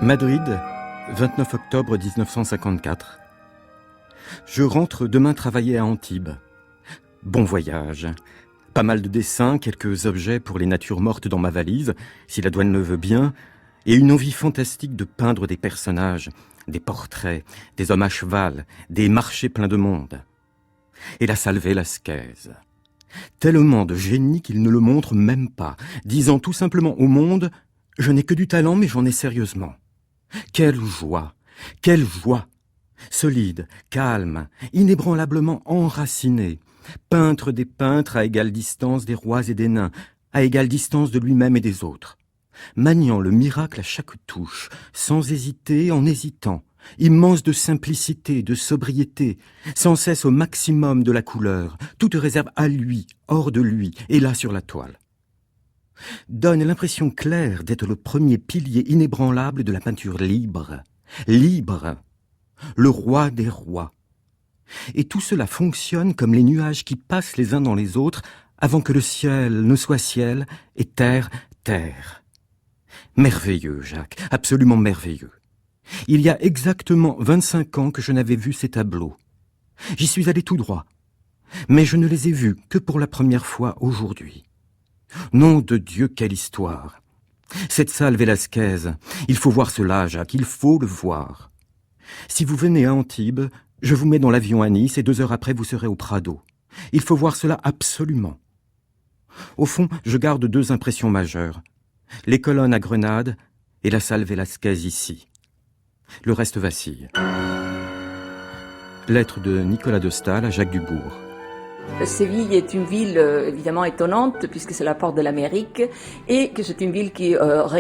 Madrid, 29 octobre 1954. Je rentre demain travailler à Antibes. Bon voyage. Pas mal de dessins, quelques objets pour les natures mortes dans ma valise, si la douane le veut bien, et une envie fantastique de peindre des personnages, des portraits, des hommes à cheval, des marchés pleins de monde. Et la Salve Velasquez. Tellement de génie qu'il ne le montre même pas, disant tout simplement au monde « Je n'ai que du talent, mais j'en ai sérieusement ». Quelle joie, quelle joie! Solide, calme, inébranlablement enraciné, peintre des peintres à égale distance des rois et des nains, à égale distance de lui-même et des autres. Maniant le miracle à chaque touche, sans hésiter en hésitant, immense de simplicité, de sobriété, sans cesse au maximum de la couleur, toute réserve à lui, hors de lui, et là sur la toile. Donne l'impression claire d'être le premier pilier inébranlable de la peinture libre. Libre, le roi des rois. Et tout cela fonctionne comme les nuages qui passent les uns dans les autres avant que le ciel ne soit ciel et terre, terre. Merveilleux, Jacques, absolument merveilleux. Il y a exactement 25 ans que je n'avais vu ces tableaux. J'y suis allé tout droit, mais je ne les ai vus que pour la première fois aujourd'hui. Nom de Dieu, quelle histoire! Cette salle Velasquez, il faut voir cela, Jacques, il faut le voir. Si vous venez à Antibes, je vous mets dans l'avion à Nice et 2 heures après vous serez au Prado. Il faut voir cela absolument. Au fond, je garde 2 impressions majeures. Les colonnes à Grenade et la salle Velasquez ici. Le reste vacille. Lettre de Nicolas de Staël à Jacques Dubourg. Séville est une ville évidemment étonnante puisque c'est la porte de l'Amérique et que c'est une ville qui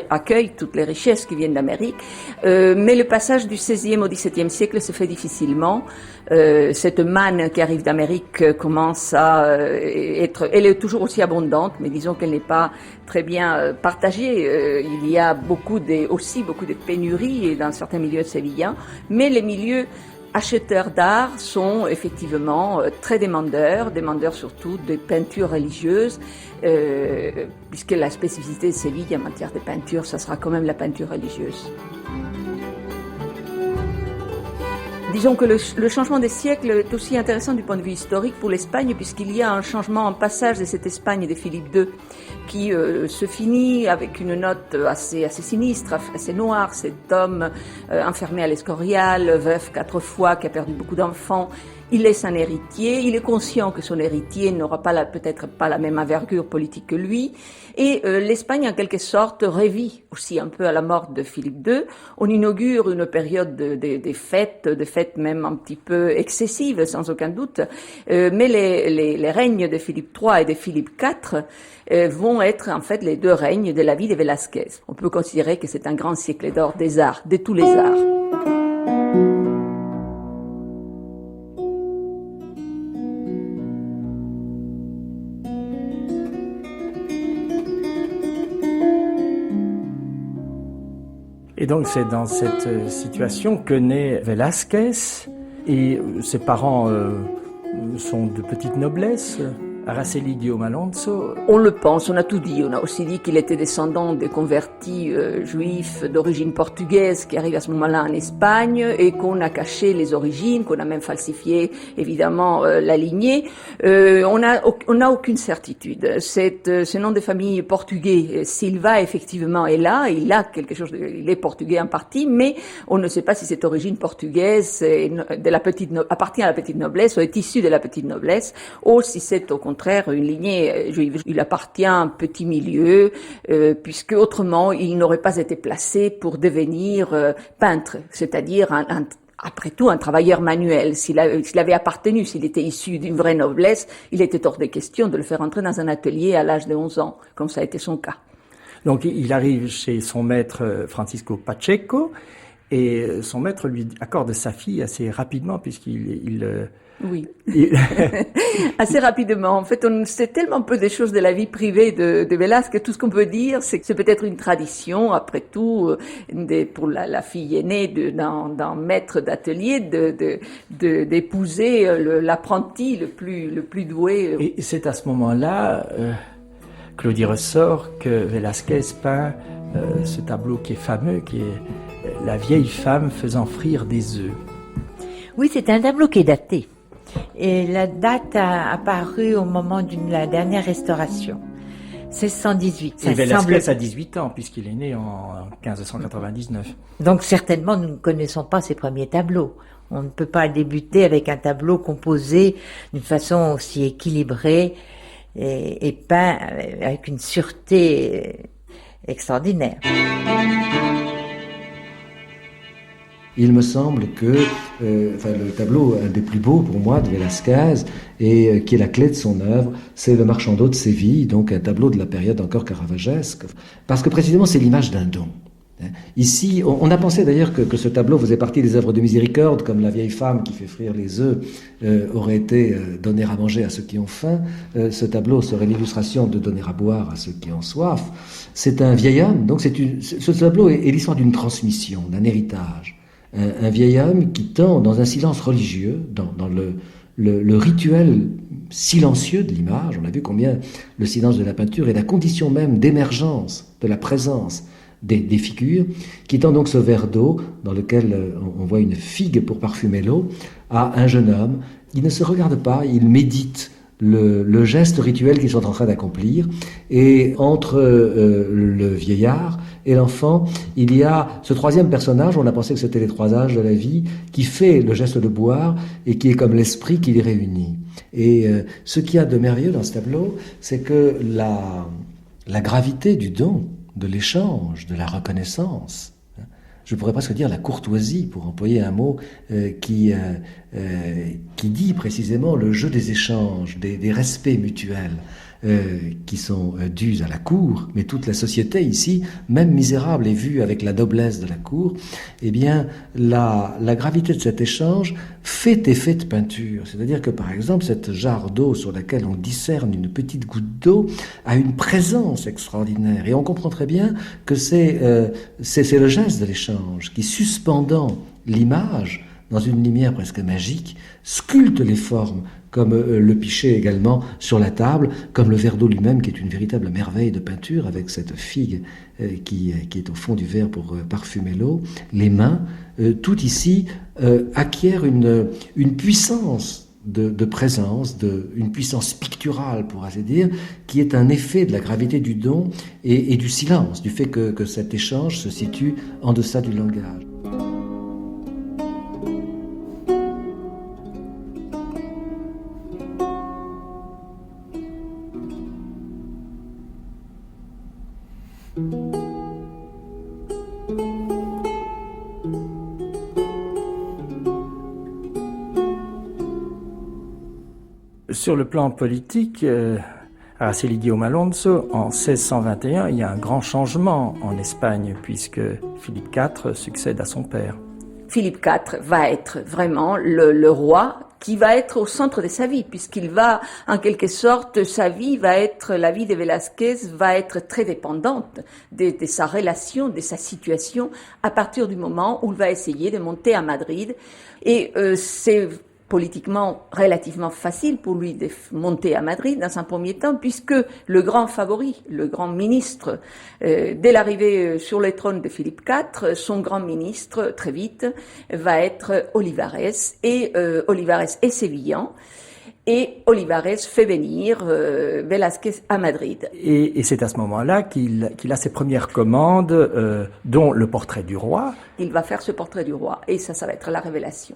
accueille toutes les richesses qui viennent d'Amérique. Mais le passage du XVIe au XVIIe siècle se fait difficilement. Cette manne qui arrive d'Amérique commence à être... Elle est toujours aussi abondante, mais disons qu'elle n'est pas très bien partagée. Il y a aussi beaucoup de pénuries dans certains milieux sévillans, mais les milieux acheteurs d'art sont effectivement très demandeurs surtout de peintures religieuses, puisque la spécificité de Séville en matière de peinture, ça sera quand même la peinture religieuse. Disons que le changement des siècles est aussi intéressant du point de vue historique pour l'Espagne, puisqu'il y a un changement, un passage de cette Espagne de Philippe II qui se finit avec une note assez sinistre, assez noire. Cet homme enfermé à l'Escorial, veuf 4 fois, qui a perdu beaucoup d'enfants. Il laisse un héritier, il est conscient que son héritier n'aura peut-être pas la même envergure politique que lui, et l'Espagne en quelque sorte revit aussi un peu à la mort de Philippe II. On inaugure une période de fêtes même un petit peu excessives sans aucun doute, mais les règnes de Philippe III et de Philippe IV vont être en fait les 2 règnes de la vie de Velázquez. On peut considérer que c'est un grand siècle d'or des arts, de tous les arts. Et donc c'est dans cette situation que naît Velázquez, et ses parents sont de petite noblesse. Araceli Guillaume Alonso. On le pense, on a tout dit. On a aussi dit qu'il était descendant des convertis juifs d'origine portugaise qui arrivent à ce moment-là en Espagne et qu'on a caché les origines, qu'on a même falsifié évidemment la lignée. On n'a aucune certitude. Ce nom de famille portugais, Silva effectivement est là. Il a quelque chose, il est portugais en partie, mais on ne sait pas si cette origine portugaise appartient à la petite noblesse ou est issue de la petite noblesse, ou si c'est au contraire une lignée juive. Il appartient à un petit milieu, puisque autrement il n'aurait pas été placé pour devenir peintre, c'est-à-dire après tout un travailleur manuel. S'il avait appartenu, s'il était issu d'une vraie noblesse, il était hors de question de le faire entrer dans un atelier à l'âge de 11 ans, comme ça a été son cas. Donc il arrive chez son maître Francisco Pacheco, et son maître lui accorde sa fille assez rapidement puisqu'il Oui, assez rapidement. En fait, on sait tellement peu des choses de la vie privée de Velázquez que tout ce qu'on peut dire, c'est que c'est peut-être une tradition, après tout, pour la fille aînée d'un maître d'atelier, d'épouser l'apprenti le plus doué. Et c'est à ce moment-là, Claudie ressort, que Velázquez peint ce tableau qui est fameux, qui est la vieille femme faisant frire des œufs. Oui, c'est un tableau qui est daté. Et la date a apparu au moment de la dernière restauration. 1618. Et Velázquez a 18 ans, puisqu'il est né en 1599. Donc certainement, nous ne connaissons pas ses premiers tableaux. On ne peut pas débuter avec un tableau composé d'une façon aussi équilibrée et peint avec une sûreté extraordinaire. Il me semble que le tableau, un des plus beaux pour moi de Velázquez, et qui est la clé de son œuvre, c'est Le Marchand d'eau de Séville, donc un tableau de la période encore caravagesque, parce que précisément c'est l'image d'un don. Ici, on a pensé d'ailleurs que ce tableau faisait partie des œuvres de miséricorde, comme la vieille femme qui fait frire les œufs aurait été donner à manger à ceux qui ont faim. Ce tableau serait l'illustration de donner à boire à ceux qui ont soif. C'est un vieil homme, donc ce tableau est l'histoire d'une transmission, d'un héritage. Un vieil homme qui tend dans un silence religieux, dans le rituel silencieux de l'image. On a vu combien le silence de la peinture est la condition même d'émergence de la présence des figures, qui tend donc ce verre d'eau dans lequel on voit une figue pour parfumer l'eau, à un jeune homme. Il ne se regarde pas, il médite le geste rituel qu'ils sont en train d'accomplir, et entre le vieillard et l'enfant, il y a ce troisième personnage, on a pensé que c'était les trois âges de la vie, qui fait le geste de boire et qui est comme l'esprit qui les réunit. Et ce qu'il y a de merveilleux dans ce tableau, c'est que la gravité du don, de l'échange, de la reconnaissance, je pourrais presque dire la courtoisie, pour employer un mot qui dit précisément le jeu des échanges, des respects mutuels qui sont dus à la cour, mais toute la société ici, même misérable et vue avec la noblesse de la cour, eh bien la gravité de cet échange fait effet de peinture. C'est-à-dire que par exemple cette jarre d'eau sur laquelle on discerne une petite goutte d'eau a une présence extraordinaire, et on comprend très bien que c'est le geste de l'échange qui, suspendant l'image dans une lumière presque magique, sculpte les formes, comme le pichet également sur la table, comme le verre d'eau lui-même qui est une véritable merveille de peinture avec cette figue qui est au fond du verre pour parfumer l'eau, les mains, tout ici acquiert une puissance de présence, une puissance picturale pour ainsi dire, qui est un effet de la gravité du don et du silence, du fait que cet échange se situe en deçà du langage. Sur le plan politique, Araceli Guillaume Alonso, en 1621, il y a un grand changement en Espagne, puisque Philippe IV succède à son père. Philippe IV va être vraiment le roi qui va être au centre de sa vie, puisqu'il va, en quelque sorte, la vie de Velázquez va être très dépendante de sa relation, de sa situation, à partir du moment où il va essayer de monter à Madrid. Et c'est politiquement relativement facile pour lui de monter à Madrid dans un premier temps, puisque le grand favori, le grand ministre, dès l'arrivée sur le trône de Philippe IV, son grand ministre, très vite, va être Olivares, et Olivares est sévillan, et Olivares fait venir Velázquez à Madrid. Et c'est à ce moment-là qu'il a ses premières commandes, dont le portrait du roi. Il va faire ce portrait du roi, et ça va être la révélation.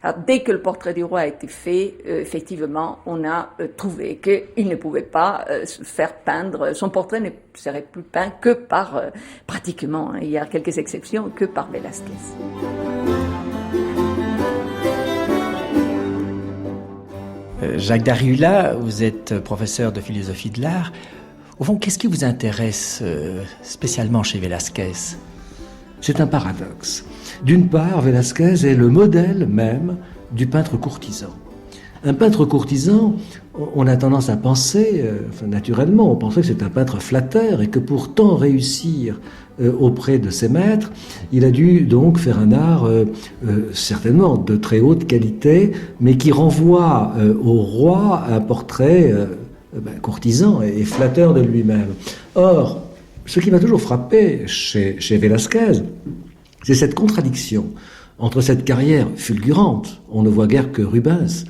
Alors, dès que le portrait du roi a été fait, effectivement, on a trouvé qu'il ne pouvait pas faire peindre, son portrait ne serait plus peint que par, pratiquement, il y a quelques exceptions, que par Velázquez. Jacques Dariula, vous êtes professeur de philosophie de l'art. Au fond, qu'est-ce qui vous intéresse spécialement chez Velázquez ? C'est un paradoxe. D'une part, Velázquez est le modèle même du peintre courtisan. Un peintre courtisan, on a tendance à penser, naturellement, on penserait que c'est un peintre flatteur et que pour tant réussir auprès de ses maîtres, il a dû donc faire un art certainement de très haute qualité, mais qui renvoie au roi un portrait courtisan et flatteur de lui-même. Or, Ce qui m'a toujours frappé chez Velázquez, c'est cette contradiction entre cette carrière fulgurante, on ne voit guère que Rubens,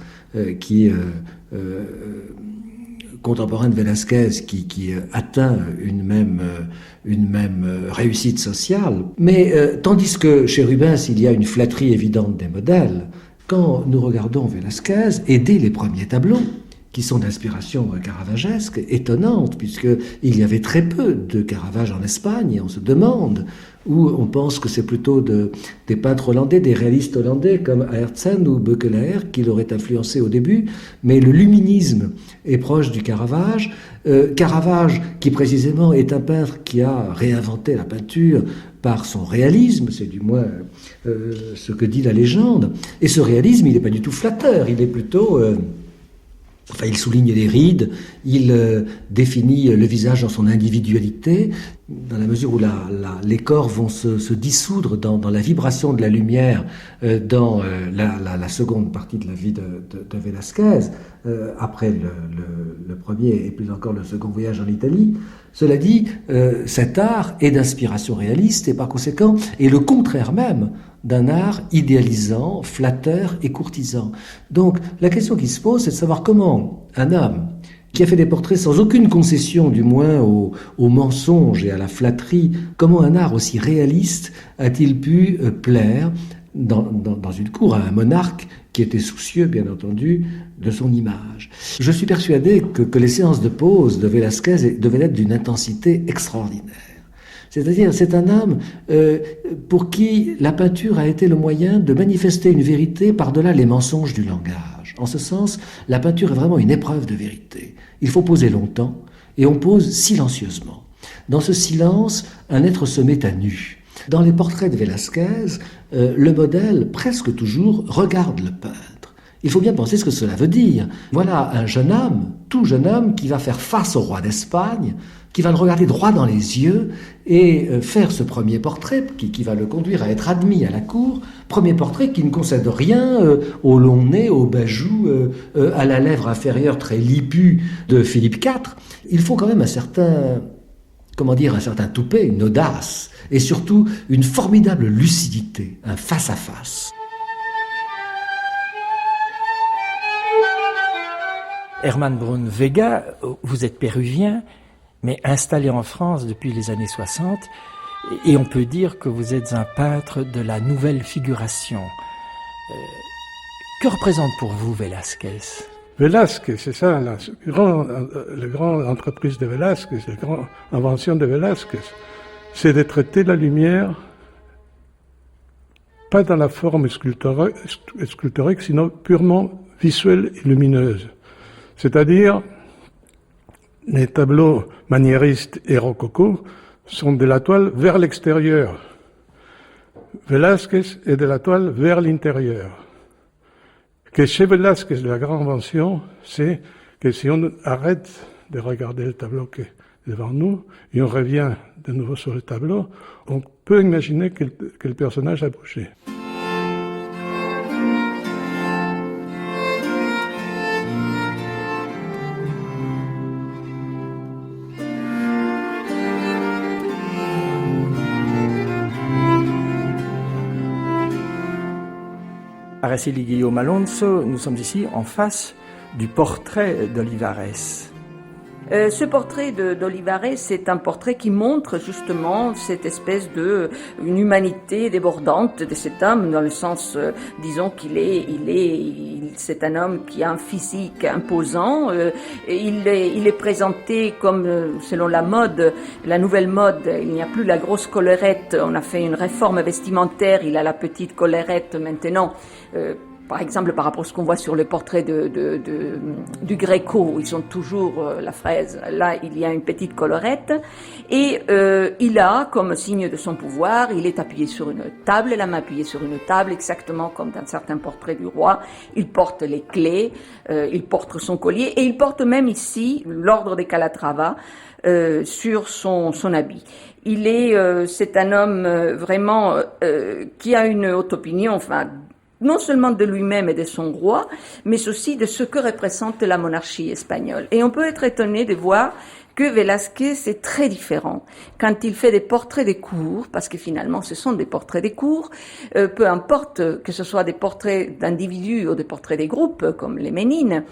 contemporain de Velázquez, qui atteint une même réussite sociale, mais tandis que chez Rubens il y a une flatterie évidente des modèles, quand nous regardons Velázquez, et dès les premiers tableaux, qui sont d'inspiration caravagesque, étonnante, puisqu'il y avait très peu de Caravage en Espagne, et on se demande, où on pense que c'est plutôt des peintres hollandais, des réalistes hollandais comme Aertsen ou Beuckelaer qui l'auraient influencé au début, mais le luminisme est proche du Caravage. Caravage, qui précisément est un peintre qui a réinventé la peinture par son réalisme, c'est du moins ce que dit la légende, et ce réalisme, il n'est pas du tout flatteur, il est plutôt... il souligne les rides, il définit le visage dans son individualité, dans la mesure où les corps vont se dissoudre dans la vibration de la lumière dans la seconde partie de la vie de Velázquez, après le premier et plus encore le second voyage en Italie. Cela dit, cet art est d'inspiration réaliste et par conséquent est le contraire même d'un art idéalisant, flatteur et courtisan. Donc la question qui se pose, c'est de savoir comment un homme qui a fait des portraits sans aucune concession, du moins au mensonge et à la flatterie, comment un art aussi réaliste a-t-il pu plaire dans une cour à un monarque qui était soucieux, bien entendu, de son image. Je suis persuadé que les séances de pose de Velázquez devaient être d'une intensité extraordinaire. C'est-à-dire, c'est un homme pour qui la peinture a été le moyen de manifester une vérité par-delà les mensonges du langage. En ce sens, la peinture est vraiment une épreuve de vérité. Il faut poser longtemps, et on pose silencieusement. Dans ce silence, un être se met à nu. Dans les portraits de Velázquez, le modèle, presque toujours, regarde le peintre. Il faut bien penser ce que cela veut dire. Voilà un jeune homme, tout jeune homme, qui va faire face au roi d'Espagne, qui va le regarder droit dans les yeux et faire ce premier portrait qui va le conduire à être admis à la cour. Premier portrait qui ne concède rien au long nez, au bajou, à la lèvre inférieure très lipue de Philippe IV. Il faut quand même un certain toupet, une audace et surtout une formidable lucidité, un face-à-face. Hermann Braun Vega, vous êtes péruvien, mais installé en France depuis les années 60, et on peut dire que vous êtes un peintre de la nouvelle figuration. Que représente pour vous Velázquez ? Velázquez, c'est ça, la grande entreprise de Velázquez, la grande invention de Velázquez, c'est de traiter la lumière pas dans la forme sculptorique, sinon purement visuelle et lumineuse. C'est-à-dire, les tableaux maniéristes et rococo sont de la toile vers l'extérieur. Velázquez est de la toile vers l'intérieur. Que chez Velázquez, la grande invention, c'est que si on arrête de regarder le tableau qui est devant nous et on revient de nouveau sur le tableau, on peut imaginer que le personnage a bougé. Araceli Guillaume Alonso, nous sommes ici en face du portrait d'Olivares. Ce portrait d'Olivares, c'est un portrait qui montre justement cette espèce une humanité débordante de cet homme, dans le sens, disons c'est un homme qui a un physique imposant. Il est présenté comme, selon la mode, la nouvelle mode. Il n'y a plus la grosse collerette. On a fait une réforme vestimentaire. Il a la petite collerette maintenant. Par exemple, par rapport à ce qu'on voit sur le portrait du Gréco, ils ont toujours la fraise. Là, il y a une petite collerette. Et il a, comme signe de son pouvoir, il est appuyé sur une table, la main appuyée sur une table, exactement comme dans certains portraits du roi. Il porte les clés, il porte son collier, et il porte même ici l'ordre des Calatrava sur son habit. C'est un homme vraiment qui a une haute opinion, non seulement de lui-même et de son roi, mais aussi de ce que représente la monarchie espagnole. Et on peut être étonné de voir que Velázquez est très différent. Quand il fait des portraits des cours, parce que finalement ce sont des portraits des cours, peu importe que ce soit des portraits d'individus ou des portraits des groupes, comme les Ménines,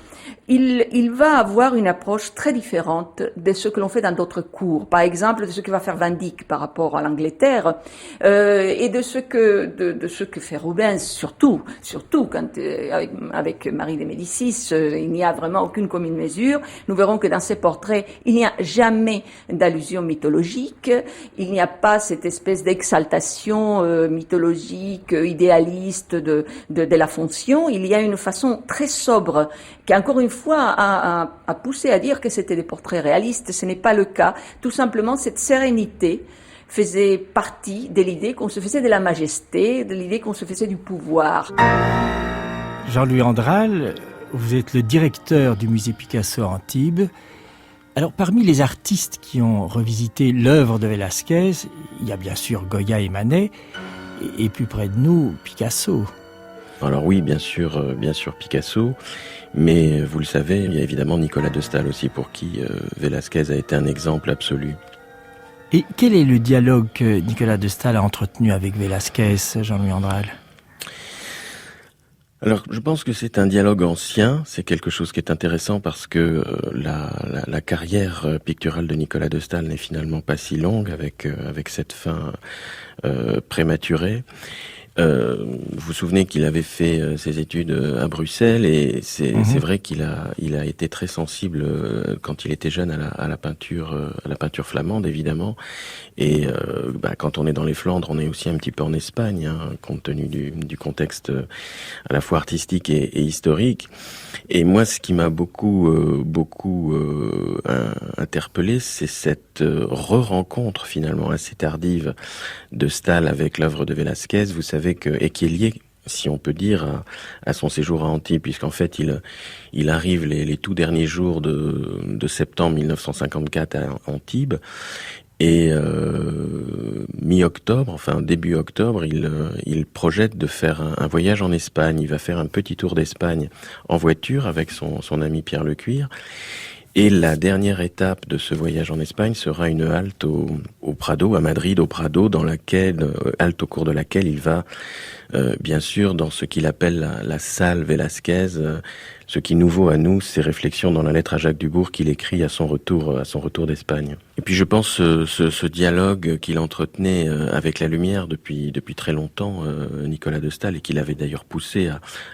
il va avoir une approche très différente de ce que l'on fait dans d'autres cours. Par exemple, de ce que va faire Van Dyck par rapport à l'Angleterre, et de ce que fait Rubens, surtout quand avec Marie de Médicis, il n'y a vraiment aucune commune mesure. Nous verrons que dans ces portraits, il n'y a jamais d'allusion mythologique, il n'y a pas cette espèce d'exaltation mythologique, idéaliste de la fonction. Il y a une façon très sobre qui, encore une fois, a poussé à dire que c'était des portraits réalistes. Ce n'est pas le cas. Tout simplement, cette sérénité faisait partie de l'idée qu'on se faisait de la majesté, de l'idée qu'on se faisait du pouvoir. Jean-Louis Andral, vous êtes le directeur du musée Picasso à Antibes. Alors, parmi les artistes qui ont revisité l'œuvre de Velázquez, il y a bien sûr Goya et Manet, et plus près de nous, Picasso. Alors oui, bien sûr Picasso, mais vous le savez, il y a évidemment Nicolas de Staël aussi, pour qui Velázquez a été un exemple absolu. Et quel est le dialogue que Nicolas de Staël a entretenu avec Velázquez, Jean-Louis Andral ? Alors, je pense que c'est un dialogue ancien, c'est quelque chose qui est intéressant parce que la carrière picturale de Nicolas de Staël n'est finalement pas si longue avec cette fin prématurée. Vous vous souvenez qu'il avait fait ses études à Bruxelles et c'est vrai qu'il a été très sensible quand il était jeune à la peinture flamande évidemment, et quand on est dans les Flandres, on est aussi un petit peu en Espagne, compte tenu du contexte à la fois artistique et historique. Et moi, ce qui m'a beaucoup interpellé, c'est cette re-rencontre finalement assez tardive de Staël avec l'œuvre de Velázquez. Vous savez et qui est lié, si on peut dire, à son séjour à Antibes, puisqu'en fait il arrive les tout derniers jours de septembre 1954 à Antibes, et mi-octobre, enfin début octobre, il projette de faire un voyage en Espagne. Il va faire un petit tour d'Espagne en voiture avec son ami Pierre Lecuir. Et la dernière étape de ce voyage en Espagne sera une halte au Prado, à Madrid, au Prado, halte au cours de laquelle il va, bien sûr, dans ce qu'il appelle la salle Velázquez. Ce qui nous vaut à nous ces réflexions dans la lettre à Jacques Dubourg qu'il écrit à son retour d'Espagne. Et puis je pense ce dialogue qu'il entretenait avec la lumière depuis très longtemps, Nicolas de Staël, et qu'il avait d'ailleurs poussé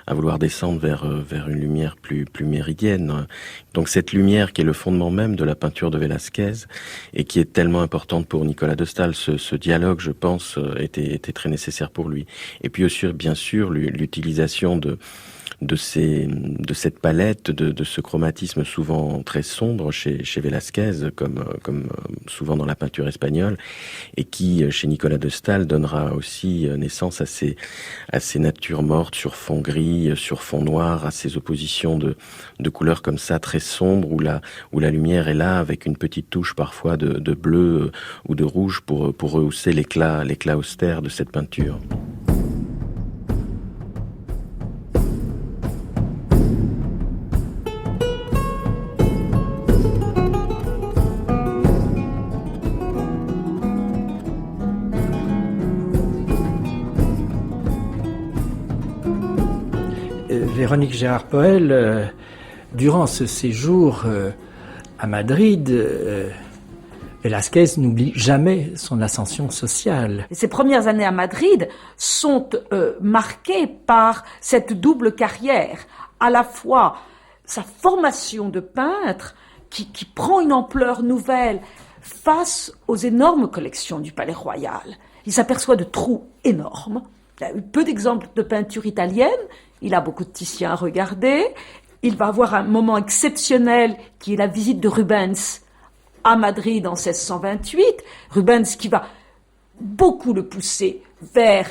à vouloir descendre vers une lumière plus méridienne. Donc cette lumière qui est le fondement même de la peinture de Velázquez et qui est tellement importante pour Nicolas de Staël, ce dialogue, je pense, était très nécessaire pour lui. Et puis aussi, bien sûr, l'utilisation de cette palette, de ce chromatisme souvent très sombre chez Velázquez, comme souvent dans la peinture espagnole, et qui, chez Nicolas de Staël, donnera aussi naissance à ces natures mortes sur fond gris, sur fond noir, à ces oppositions de couleurs comme ça, très sombres, où la lumière est là, avec une petite touche parfois de bleu ou de rouge pour rehausser l'éclat austère de cette peinture. Véronique Gérard-Poël, durant ce séjour à Madrid, Velázquez n'oublie jamais son ascension sociale. Ses premières années à Madrid sont marquées par cette double carrière, à la fois sa formation de peintre qui prend une ampleur nouvelle face aux énormes collections du Palais Royal. Il s'aperçoit de trous énormes. Il a eu peu d'exemples de peinture italienne. Il a beaucoup de Titien à regarder. Il va avoir un moment exceptionnel qui est la visite de Rubens à Madrid en 1628. Rubens qui va beaucoup le pousser vers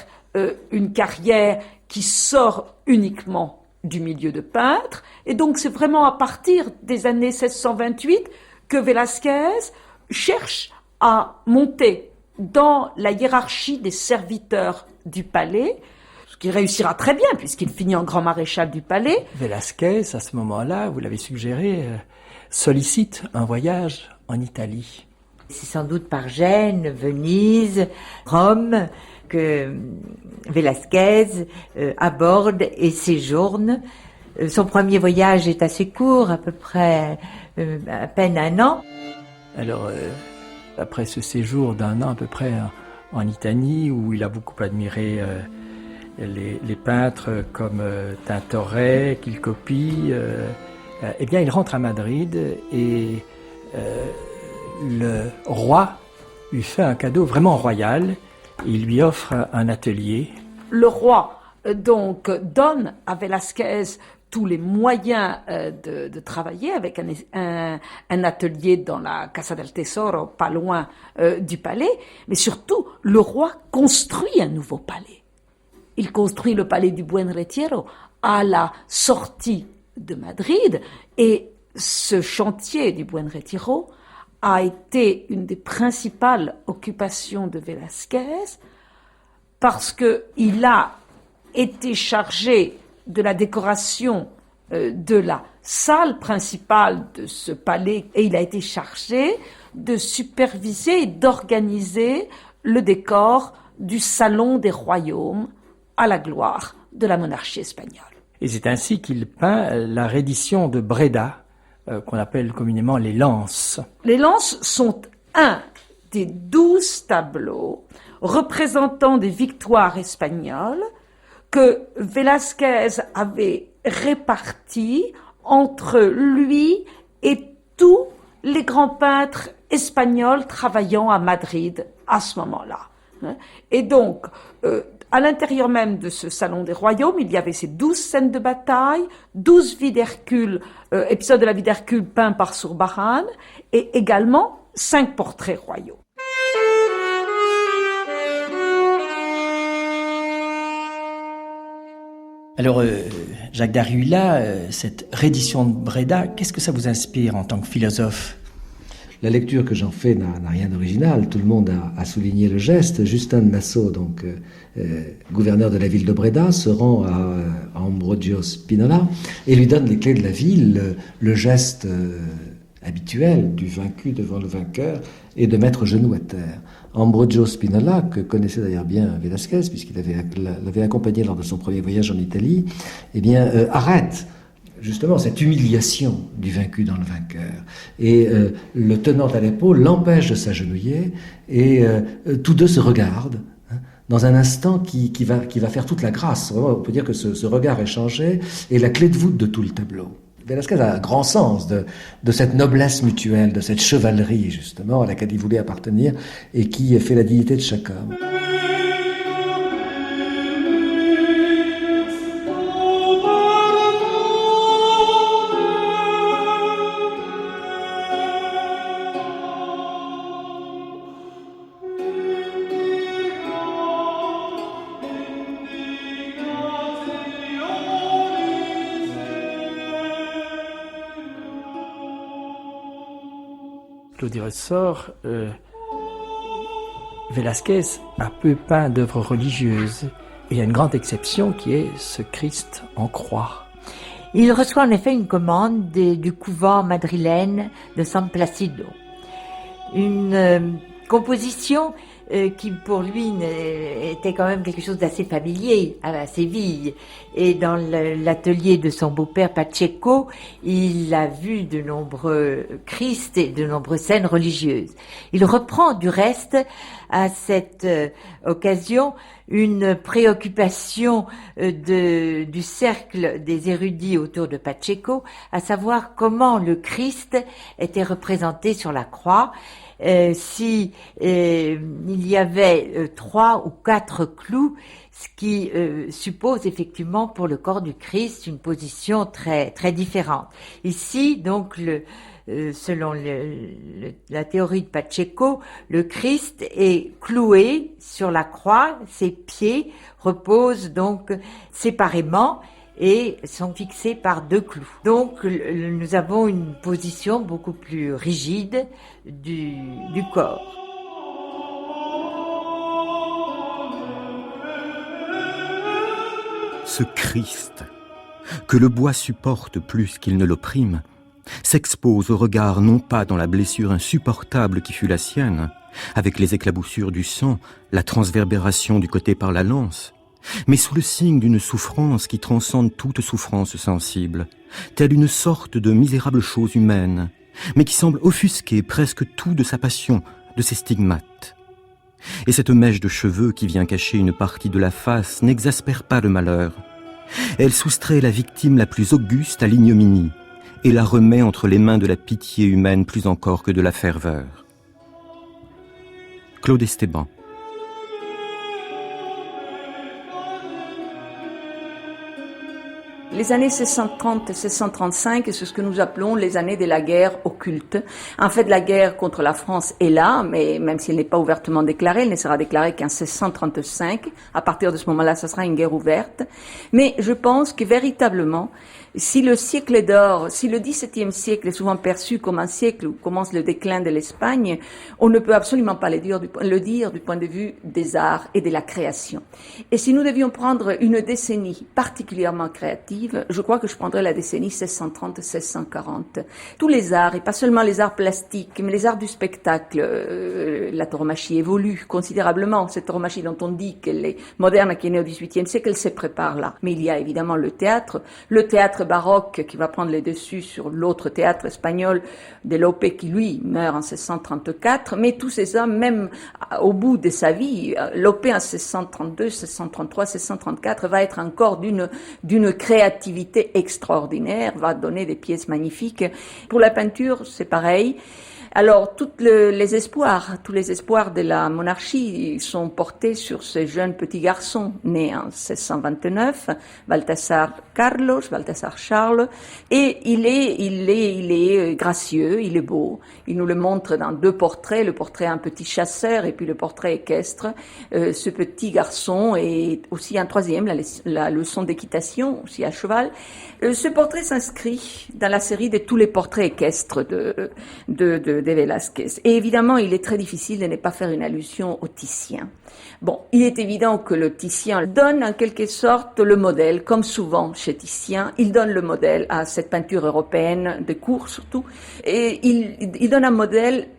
une carrière qui sort uniquement du milieu de peintre. Et donc c'est vraiment à partir des années 1628 que Velázquez cherche à monter dans la hiérarchie des serviteurs du palais, ce qui réussira très bien puisqu'il finit en grand maréchal du palais. Velázquez, à ce moment-là, vous l'avez suggéré, sollicite un voyage en Italie. C'est sans doute par Gênes, Venise, Rome que Velázquez aborde et séjourne. Son premier voyage est assez court, à peu près à peine 1 an. Alors, après ce séjour d'1 an à peu près en Italie, où il a beaucoup admiré les peintres comme Tintoret, qu'il copie, eh bien il rentre à Madrid et le roi lui fait un cadeau vraiment royal. Il lui offre un atelier. Le roi donc donne à Velázquez tous les moyens de travailler avec un atelier dans la Casa del Tesoro, pas loin du palais, mais surtout le roi construit un nouveau palais. Il construit le palais du Buen Retiro à la sortie de Madrid, et ce chantier du Buen Retiro a été une des principales occupations de Velázquez parce qu'il a été chargé de la décoration de la salle principale de ce palais, et il a été chargé de superviser et d'organiser le décor du Salon des Royaumes à la gloire de la monarchie espagnole. Et c'est ainsi qu'il peint la reddition de Breda, qu'on appelle communément les lances. Les lances sont un des 12 tableaux représentant des victoires espagnoles que Velázquez avait répartis entre lui et tous les grands peintres espagnols travaillant à Madrid à ce moment-là. Et donc, à l'intérieur même de ce salon des royaumes, il y avait ces 12 scènes de bataille, 12 vies d'Hercule, épisodes de la vie d'Hercule peints par Zurbarán, et également 5 portraits royaux. Alors, Jacques Dariulla, cette reddition de Breda, qu'est-ce que ça vous inspire en tant que philosophe ? La lecture que j'en fais n'a rien d'original. Tout le monde a souligné le geste. Justin de Nassau, donc gouverneur de la ville de Breda, se rend à Ambrogio Spinola et lui donne les clés de la ville. Le geste habituel du vaincu devant le vainqueur est de mettre genou à terre. Ambrogio Spinola, que connaissait d'ailleurs bien Velázquez, puisqu'il l'avait accompagné lors de son premier voyage en Italie, eh bien, arrête justement cette humiliation du vaincu dans le vainqueur. Et le tenant à l'épaule l'empêche de s'agenouiller, et tous deux se regardent, dans un instant qui va faire toute la grâce. Vraiment, on peut dire que ce regard échangé est la clé de voûte de tout le tableau. Velázquez a un grand sens de cette noblesse mutuelle, de cette chevalerie, justement, à laquelle il voulait appartenir, et qui fait la dignité de chaque homme. Claudie ressort, Velázquez a peu peint d'œuvres religieuses. Et il y a une grande exception qui est ce Christ en croix. Il reçoit en effet une commande du couvent madrilène de San Placido. Une composition qui pour lui était quand même quelque chose d'assez familier à Séville. Et dans l'atelier de son beau-père Pacheco, il a vu de nombreux Christ et de nombreuses scènes religieuses. Il reprend du reste à cette occasion une préoccupation du cercle des érudits autour de Pacheco, à savoir comment le Christ était représenté sur la croix. Si il y avait 3 ou 4 clous, ce qui suppose effectivement pour le corps du Christ une position très très différente. Ici, donc, selon la théorie de Pacheco, le Christ est cloué sur la croix, ses pieds reposent donc séparément et sont fixés par 2 clous. Donc nous avons une position beaucoup plus rigide du corps. Ce Christ, que le bois supporte plus qu'il ne l'opprime, s'expose au regard non pas dans la blessure insupportable qui fut la sienne, avec les éclaboussures du sang, la transverbération du côté par la lance, mais sous le signe d'une souffrance qui transcende toute souffrance sensible, telle une sorte de misérable chose humaine, mais qui semble offusquer presque tout de sa passion, de ses stigmates. Et cette mèche de cheveux qui vient cacher une partie de la face n'exaspère pas le malheur. Elle soustrait la victime la plus auguste à l'ignominie et la remet entre les mains de la pitié humaine plus encore que de la ferveur. Claude Esteban. Les années 1630 et 1635, c'est ce que nous appelons les années de la guerre occulte. En fait, la guerre contre la France est là, mais même si elle n'est pas ouvertement déclarée, elle ne sera déclarée qu'en 1635. À partir de ce moment-là, ça sera une guerre ouverte. Mais je pense que véritablement, si le siècle d'or, si le XVIIe siècle est souvent perçu comme un siècle où commence le déclin de l'Espagne, on ne peut absolument pas le dire du point de vue des arts et de la création. Et si nous devions prendre une décennie particulièrement créative, je crois que je prendrais la décennie 1630-1640. Tous les arts, et pas seulement les arts plastiques, mais les arts du spectacle, la tauromachie évolue considérablement. Cette tauromachie dont on dit qu'elle est moderne, qui est née au XVIIIe siècle, elle se prépare là. Mais il y a évidemment le théâtre baroque qui va prendre les dessus sur l'autre théâtre espagnol de Lope qui lui meurt en 1634, mais tous ces hommes, même au bout de sa vie, Lope en 1632, 1633, 1634 va être encore d'une créativité extraordinaire, va donner des pièces magnifiques. Pour la peinture, c'est pareil. Alors, tous les espoirs de la monarchie sont portés sur ce jeune petit garçon né en 1629, Balthazar Charles, et il est gracieux, il est beau. Il nous le montre dans deux portraits, le portrait un petit chasseur et puis le portrait équestre. Ce petit garçon est aussi un troisième, la leçon d'équitation, aussi à cheval. Ce portrait s'inscrit dans la série de tous les portraits équestres de Velázquez. Et évidemment, il est très difficile de ne pas faire une allusion au Titien. Bon, il est évident que le Titien donne en quelque sorte le modèle, comme souvent chez Titien, il donne le modèle à cette peinture européenne de cour surtout, et il donne un modèle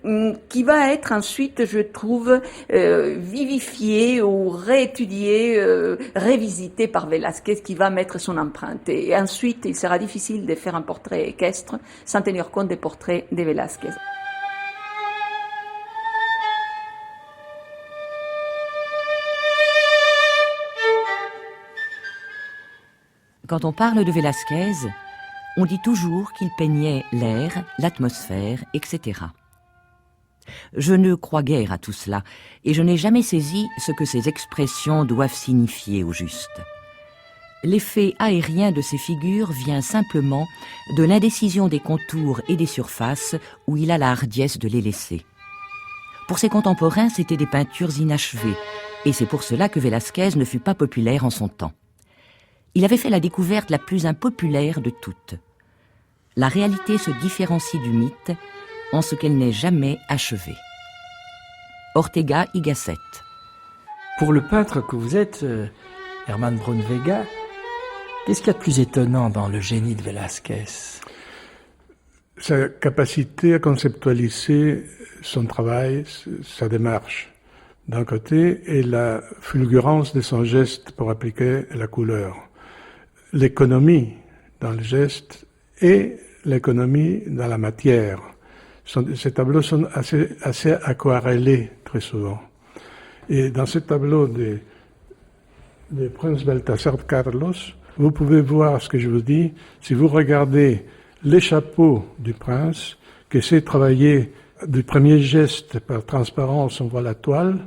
qui va être ensuite, je trouve, vivifié ou réétudié, révisité par Velázquez, qui va mettre son empreinte. Et ensuite, il sera difficile de faire un portrait équestre sans tenir compte des portraits de Velázquez. Quand on parle de Velázquez, on dit toujours qu'il peignait l'air, l'atmosphère, etc. Je ne crois guère à tout cela, et je n'ai jamais saisi ce que ces expressions doivent signifier au juste. L'effet aérien de ces figures vient simplement de l'indécision des contours et des surfaces où il a la hardiesse de les laisser. Pour ses contemporains, c'étaient des peintures inachevées, et c'est pour cela que Velázquez ne fut pas populaire en son temps. Il avait fait la découverte la plus impopulaire de toutes. La réalité se différencie du mythe en ce qu'elle n'est jamais achevée. Ortega y Gasset. Pour le peintre que vous êtes, Herman Braunweiger, qu'est-ce qu'il y a de plus étonnant dans le génie de Velázquez ? Sa capacité à conceptualiser son travail, sa démarche, d'un côté, et la fulgurance de son geste pour appliquer la couleur. L'économie dans le geste et l'économie dans la matière. Ces tableaux sont assez aquarellés très souvent. Et dans ce tableau de Prince Balthazar Carlos, vous pouvez voir ce que je vous dis si vous regardez les chapeaux du prince, qui essaie de travailler du premier geste par transparence, on voit la toile,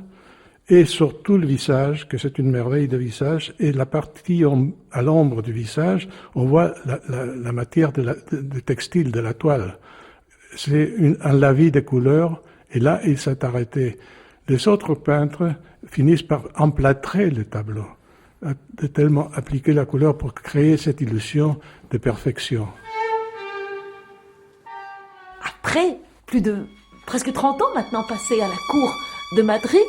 et surtout le visage, que c'est une merveille de visage, et la partie à l'ombre du visage, on voit la matière de textile, de la toile. C'est un lavis de couleurs, et là, il s'est arrêté. Les autres peintres finissent par emplâtrer le tableau, de tellement appliquer la couleur pour créer cette illusion de perfection. Après plus de presque 30 ans maintenant passés à la cour de Madrid,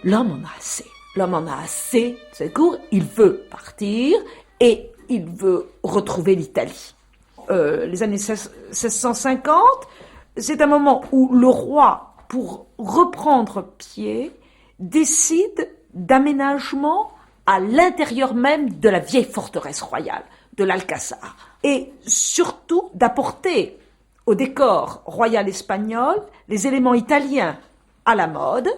l'homme en a assez. L'homme en a assez de cette cour, il veut partir et il veut retrouver l'Italie. les années 1650, c'est un moment où le roi, pour reprendre pied, décide d'aménagement à l'intérieur même de la vieille forteresse royale, de l'Alcazar, et surtout d'apporter au décor royal espagnol les éléments italiens à la mode,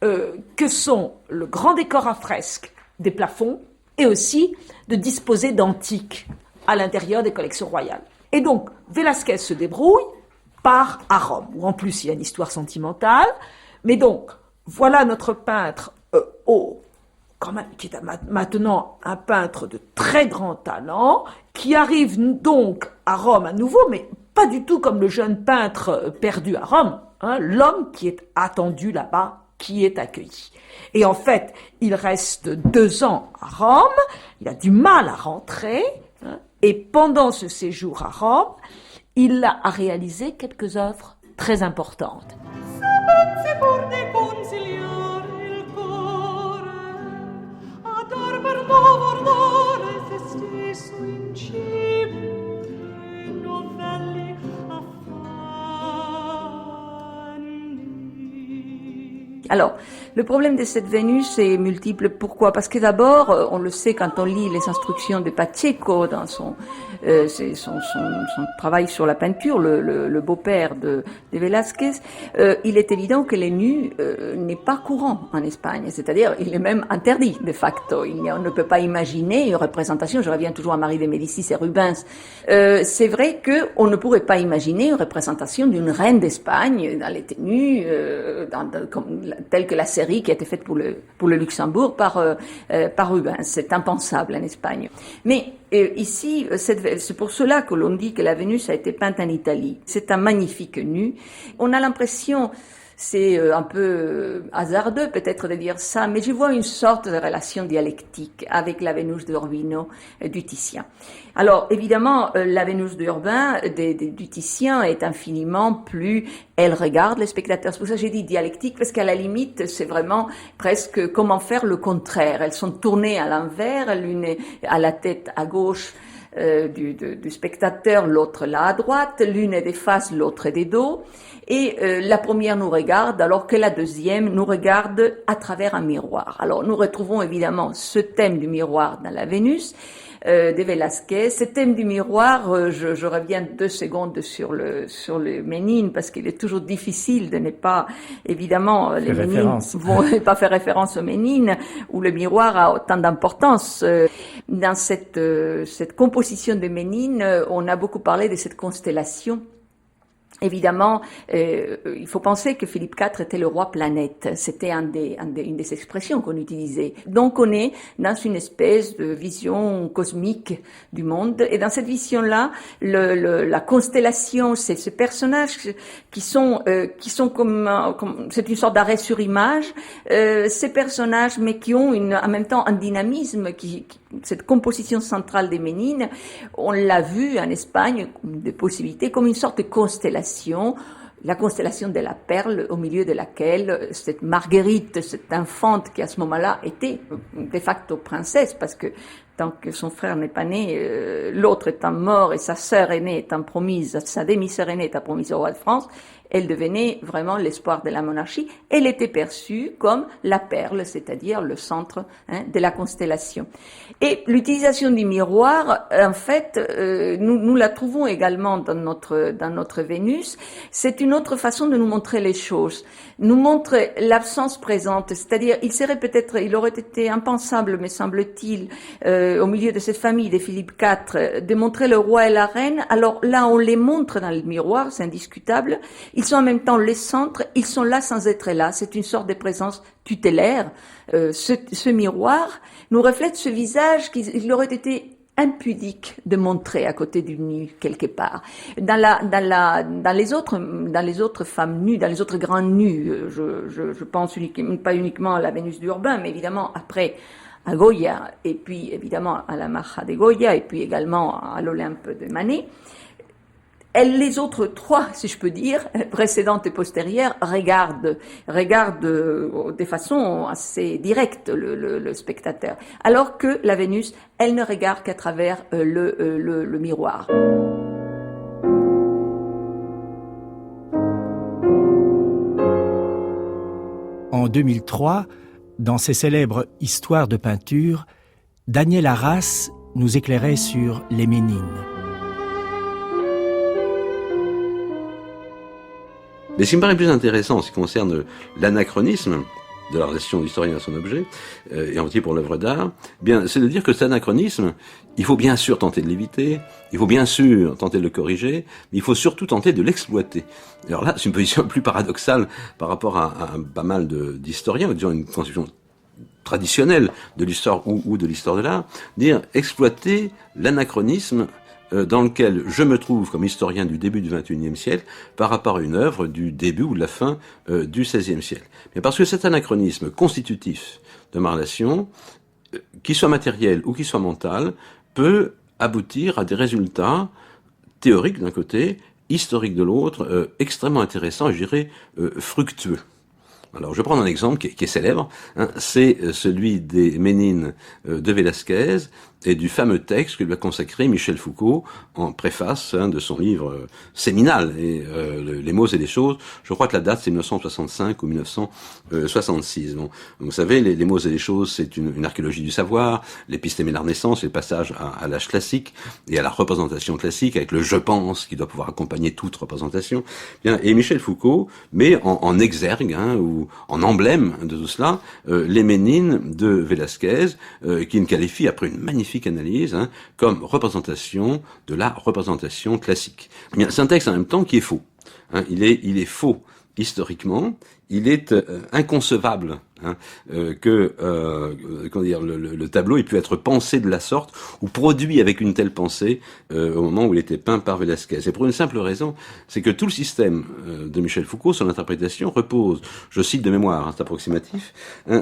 que sont le grand décor à fresques des plafonds, et aussi de disposer d'antiques à l'intérieur des collections royales. Et donc, Velázquez se débrouille, part à Rome, où en plus il y a une histoire sentimentale, mais donc, voilà notre peintre qui est maintenant un peintre de très grand talent, qui arrive donc à Rome à nouveau, mais pas du tout comme le jeune peintre perdu à Rome, l'homme qui est attendu là-bas, qui est accueilli. Et en fait, il reste 2 ans à Rome, il a du mal à rentrer, et pendant ce séjour à Rome, il a réalisé quelques œuvres très importantes. Alors, le problème de cette Vénus est multiple. Pourquoi? Parce que d'abord, on le sait quand on lit les instructions de Pacheco dans son travail sur la peinture, le beau-père de Velázquez, il est évident que les nus n'est pas courant en Espagne. C'est-à-dire, il est même interdit de facto. On ne peut pas imaginer une représentation. Je reviens toujours à Marie de Médicis et Rubens. C'est vrai qu'on ne pourrait pas imaginer une représentation d'une reine d'Espagne dans les tenues, telle que la série qui a été faite pour le Luxembourg par Rubens. C'est impensable en Espagne. Mais ici, c'est pour cela que l'on dit que la Vénus a été peinte en Italie. C'est un magnifique nu. On a l'impression, c'est un peu hasardeux peut-être de dire ça, mais je vois une sorte de relation dialectique avec la Vénus d'Urbino du Titien. Alors évidemment, la Vénus d'Urbain du Titien est infiniment plus, elle regarde les spectateurs. C'est pour ça que j'ai dit dialectique, parce qu'à la limite, c'est vraiment presque comment faire le contraire. Elles sont tournées à l'envers, l'une est à la tête à gauche du spectateur, l'autre là à droite, l'une est des faces, l'autre est des dos, et la première nous regarde alors que la deuxième nous regarde à travers un miroir. Alors nous retrouvons évidemment ce thème du miroir dans la Vénus de Velázquez. Ce thème du miroir, je reviens 2 secondes sur le Ménine, parce qu'il est toujours difficile de ne pas, évidemment, les Ménines vont pas faire référence au Ménine, où le miroir a autant d'importance. Dans cette composition de Ménine, on a beaucoup parlé de cette constellation. Évidemment, il faut penser que Philippe IV était le roi planète. C'était une des expressions qu'on utilisait. Donc, on est dans une espèce de vision cosmique du monde. Et dans cette vision-là, la constellation, c'est ces personnages qui sont comme c'est une sorte d'arrêt sur image. Ces personnages, mais qui ont en même temps un dynamisme cette composition centrale des Ménines, on l'a vu en Espagne, des possibilités, comme une sorte de constellation, la constellation de la perle, au milieu de laquelle cette Marguerite, cette infante qui à ce moment-là était de facto princesse, parce que tant que son frère n'est pas né, l'autre étant mort et sa sœur aînée étant promise, sa demi-sœur aînée étant promise au roi de France, elle devenait vraiment l'espoir de la monarchie. Elle était perçue comme la perle, c'est-à-dire le centre de la constellation. Et l'utilisation du miroir, en fait, nous la trouvons également dans notre Vénus. C'est une autre façon de nous montrer les choses, nous montre l'absence présente, c'est-à-dire il aurait été impensable, me semble-t-il, au milieu de cette famille de Philippe IV, de montrer le roi et la reine. Alors là, on les montre dans le miroir, c'est indiscutable. Ils sont en même temps les centres, ils sont là sans être là. C'est une sorte de présence tutélaire. Ce miroir nous reflète ce visage qu'il aurait été impudique de montrer à côté du nu quelque part. Dans les autres femmes nues, dans les autres grands nus, je pense pas uniquement à la Vénus d'Urbain, mais évidemment après à Goya, et puis évidemment à la Maja de Goya, et puis également à l'Olympe de Manet. Les autres 3, si je peux dire, précédentes et postérieures, regardent de façon assez directe le spectateur. Alors que la Vénus, elle ne regarde qu'à travers le miroir. En 2003, dans ses célèbres Histoires de peinture, Daniel Arras nous éclairait sur les Ménines. Mais ce qui me paraît plus intéressant en ce qui concerne l'anachronisme de la relation de l'historien à son objet, et en particulier pour l'œuvre d'art, bien, c'est de dire que cet anachronisme, il faut bien sûr tenter de l'éviter, il faut bien sûr tenter de le corriger, mais il faut surtout tenter de l'exploiter. Alors là, c'est une position plus paradoxale par rapport à pas mal d'historiens, disons une conception traditionnelle de l'histoire ou de l'histoire de l'art, dire exploiter l'anachronisme dans lequel je me trouve comme historien du début du XXIe siècle par rapport à une œuvre du début ou de la fin du XVIe siècle. Mais parce que cet anachronisme constitutif de ma relation, qu'il soit matériel ou qu'il soit mental, peut aboutir à des résultats théoriques d'un côté, historiques de l'autre, extrêmement intéressants et je dirais fructueux. Alors, je vais prendre un exemple qui est célèbre, hein, c'est celui des Ménines de Velázquez et du fameux texte que lui a consacré Michel Foucault en préface de son livre séminal, Les mots et les choses. Je crois que la date c'est 1965 ou 1966. Bon, vous savez, les mots et les choses, c'est une archéologie du savoir, l'épistémie de la Renaissance, c'est le passage à l'âge classique et à la représentation classique avec le « je pense » qui doit pouvoir accompagner toute représentation. Bien, et Michel Foucault met en exergue ou en emblème de tout cela les Ménines de Velázquez, qui le qualifie après une magnifique analyse comme représentation de la représentation classique. Bien, c'est un texte en même temps qui est faux. Il est faux historiquement, il est inconcevable que comment dire, le tableau ait pu être pensé de la sorte ou produit avec une telle pensée au moment où il était peint par Velázquez. Et pour une simple raison, c'est que tout le système de Michel Foucault, son interprétation, repose, je cite de mémoire, c'est approximatif,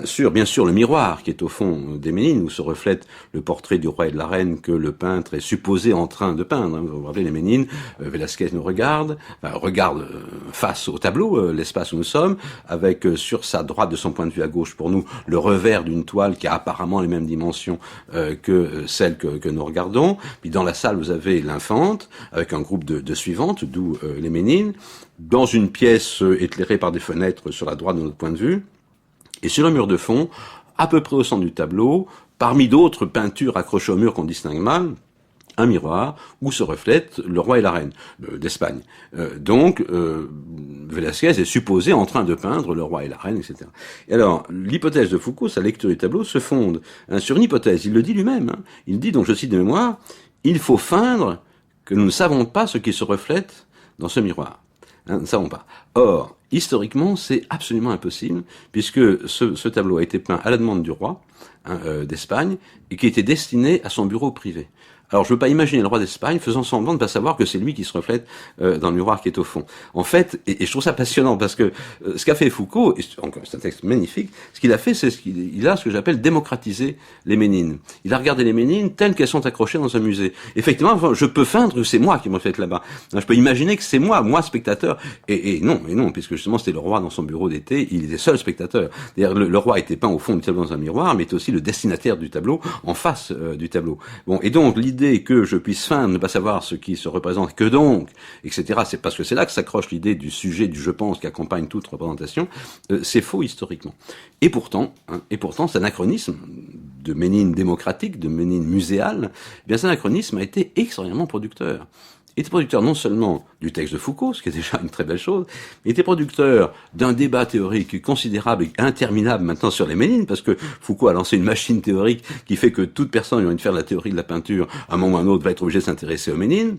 sur bien sûr le miroir qui est au fond des Ménines où se reflète le portrait du roi et de la reine que le peintre est supposé en train de peindre. Vous vous rappelez les Ménines, Velázquez nous regarde, face au tableau, l'espace où nous sommes, avec sur sa droite de son point de vue à gauche pour nous le revers d'une toile qui a apparemment les mêmes dimensions que celle que nous regardons. Puis dans la salle vous avez l'infante avec un groupe de suivantes, d'où les Ménines, dans une pièce éclairée par des fenêtres sur la droite de notre point de vue, et sur le mur de fond, à peu près au centre du tableau, parmi d'autres peintures accrochées au mur qu'on distingue mal, un miroir où se reflètent le roi et la reine d'Espagne. Donc, Velázquez est supposé en train de peindre le roi et la reine, etc. Et alors, l'hypothèse de Foucault, sa lecture du tableau, se fonde sur une hypothèse. Il le dit lui-même. Il dit, donc je cite de mémoire, « Il faut feindre que nous ne savons pas ce qui se reflète dans ce miroir. » Nous ne savons pas. Or, historiquement, c'est absolument impossible, puisque ce tableau a été peint à la demande du roi d'Espagne, et qui était destiné à son bureau privé. Alors, je ne veux pas imaginer le roi d'Espagne faisant semblant de ne pas savoir que c'est lui qui se reflète dans le miroir qui est au fond. En fait, et je trouve ça passionnant, parce que ce qu'a fait Foucault, et c'est un texte magnifique, ce qu'il a fait, c'est il a ce que j'appelle démocratiser les Ménines. Il a regardé les Ménines telles qu'elles sont accrochées dans un musée. Effectivement, je peux feindre que c'est moi qui me reflète là-bas. Je peux imaginer que c'est moi spectateur. Et non, puisque justement c'était le roi dans son bureau d'été, il était seul spectateur. D'ailleurs, le roi était peint au fond du tableau dans un miroir, mais était aussi le destinataire du tableau, en face du tableau. Bon, et donc l'idée que je puisse feindre, ne pas savoir ce qui se représente, que donc, etc. C'est parce que c'est là que s'accroche l'idée du sujet, du je pense, qui accompagne toute représentation. C'est faux historiquement. Et pourtant, cet anachronisme de Ménine démocratique, de Ménine muséale, eh bien cet anachronisme a été extraordinairement producteur. Il était producteur non seulement du texte de Foucault, ce qui est déjà une très belle chose, mais il était producteur d'un débat théorique considérable et interminable maintenant sur les Ménines, parce que Foucault a lancé une machine théorique qui fait que toute personne qui a envie de faire de la théorie de la peinture, à un moment ou à un autre, va être obligée de s'intéresser aux Ménines.